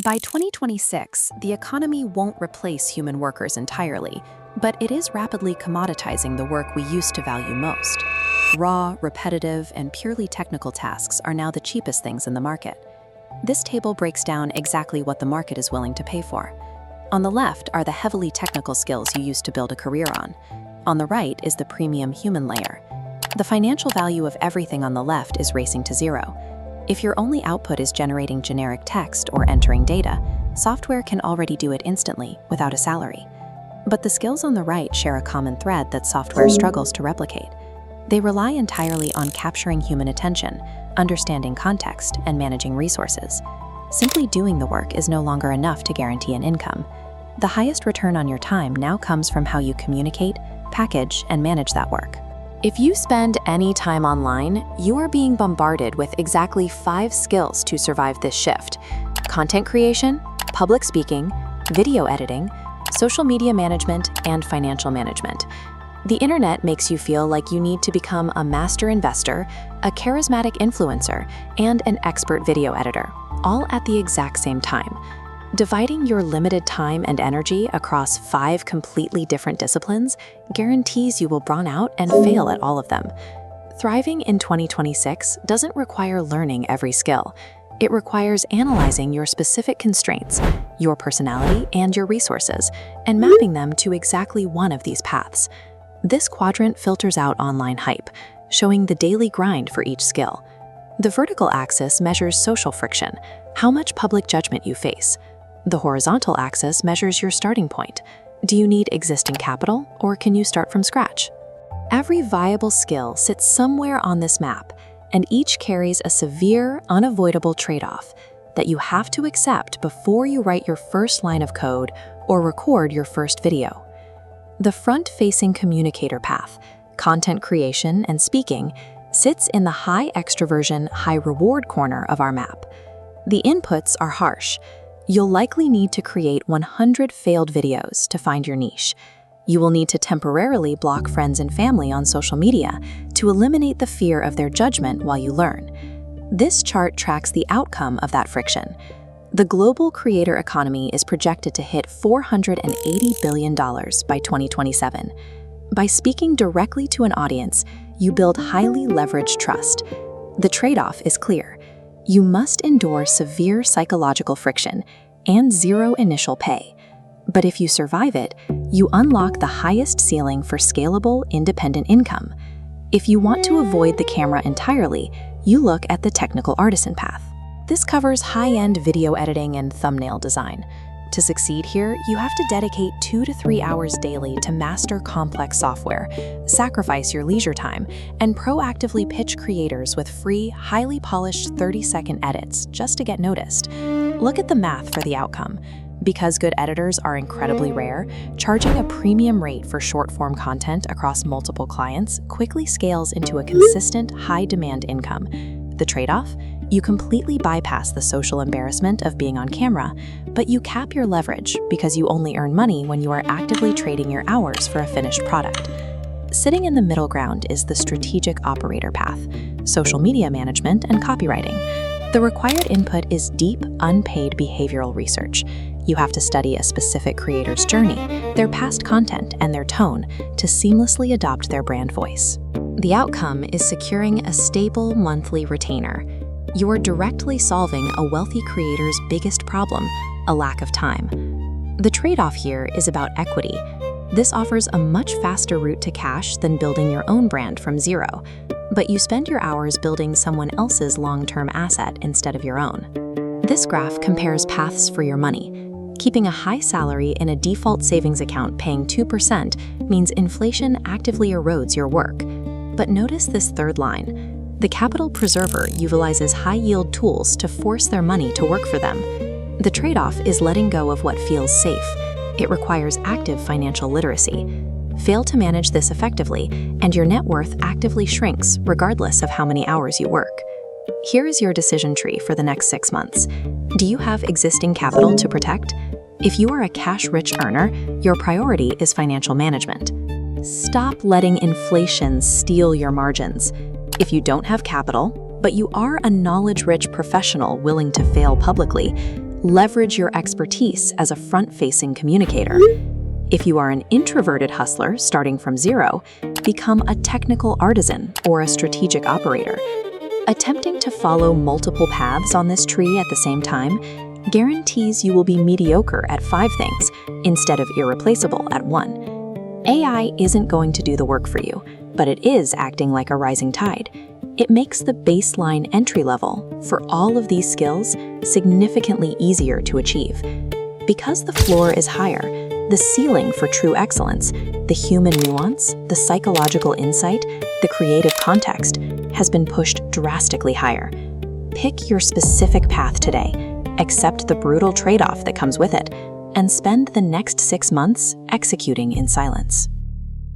By 2026, the economy won't replace human workers entirely, but it is rapidly commoditizing the work we used to value most. Raw, repetitive, and purely technical tasks are now the cheapest things in the market. This table breaks down exactly what the market is willing to pay for. On the left are the heavily technical skills you used to build a career on. On the right is the premium human layer. The financial value of everything on the left is racing to zero. If your only output is generating generic text or entering data, software can already do it instantly without a salary. But the skills on the right share a common thread that software struggles to replicate. They rely entirely on capturing human attention, understanding context, and managing resources. Simply doing the work is no longer enough to guarantee an income. The highest return on your time now comes from how you communicate, package, and manage that work. If you spend any time online, you are being bombarded with exactly 5 skills to survive this shift: content creation, public speaking, video editing, social media management, and financial management. The internet makes you feel like you need to become a master investor, a charismatic influencer, and an expert video editor, all at the exact same time. Dividing your limited time and energy across 5 completely different disciplines guarantees you will burn out and fail at all of them. Thriving in 2026 doesn't require learning every skill. It requires analyzing your specific constraints, your personality, and your resources, and mapping them to exactly one of these paths. This quadrant filters out online hype, showing the daily grind for each skill. The vertical axis measures social friction, how much public judgment you face. The horizontal axis measures your starting point. Do you need existing capital, or can you start from scratch? Every viable skill sits somewhere on this map, and each carries a severe, unavoidable trade-off that you have to accept before you write your first line of code or record your first video. The front-facing communicator path, content creation and speaking, sits in the high extroversion, high reward corner of our map. The inputs are harsh. You'll likely need to create 100 failed videos to find your niche. You will need to temporarily block friends and family on social media to eliminate the fear of their judgment while you learn. This chart tracks the outcome of that friction. The global creator economy is projected to hit $480 billion by 2027. By speaking directly to an audience, you build highly leveraged trust. The trade-off is clear. You must endure severe psychological friction and zero initial pay. But if you survive it, you unlock the highest ceiling for scalable, independent income. If you want to avoid the camera entirely, you look at the technical artisan path. This covers high-end video editing and thumbnail design. To succeed here, you have to dedicate 2 to 3 hours daily to master complex software, sacrifice your leisure time, and proactively pitch creators with free, highly polished 30-second edits just to get noticed. Look at the math for the outcome. Because good editors are incredibly rare, charging a premium rate for short-form content across multiple clients quickly scales into a consistent, high-demand income. The trade-off? You completely bypass the social embarrassment of being on camera, but you cap your leverage because you only earn money when you are actively trading your hours for a finished product. Sitting in the middle ground is the strategic operator path, social media management and copywriting. The required input is deep, unpaid behavioral research. You have to study a specific creator's journey, their past content, and their tone to seamlessly adopt their brand voice. The outcome is securing a stable monthly retainer. You are directly solving a wealthy creator's biggest problem, a lack of time. The trade-off here is about equity. This offers a much faster route to cash than building your own brand from zero, but you spend your hours building someone else's long-term asset instead of your own. This graph compares paths for your money. Keeping a high salary in a default savings account paying 2% means inflation actively erodes your work. But notice this third line. The capital preserver utilizes high-yield tools to force their money to work for them. The trade-off is letting go of what feels safe. It requires active financial literacy. Fail to manage this effectively, and your net worth actively shrinks regardless of how many hours you work. Here is your decision tree for the next 6 months. Do you have existing capital to protect? If you are a cash-rich earner, your priority is financial management. Stop letting inflation steal your margins. If you don't have capital, but you are a knowledge-rich professional willing to fail publicly, Leverage your expertise as a front-facing communicator. If you are an introverted hustler starting from zero, become a technical artisan or a strategic operator. Attempting to follow multiple paths on this tree at the same time guarantees you will be mediocre at 5 things instead of irreplaceable at 1. AI isn't going to do the work for you, but it is acting like a rising tide. It makes the baseline entry level for all of these skills significantly easier to achieve. Because the floor is higher, the ceiling for true excellence, the human nuance, the psychological insight, the creative context, has been pushed drastically higher. Pick your specific path today, accept the brutal trade-off that comes with it, and spend the next 6 months executing in silence.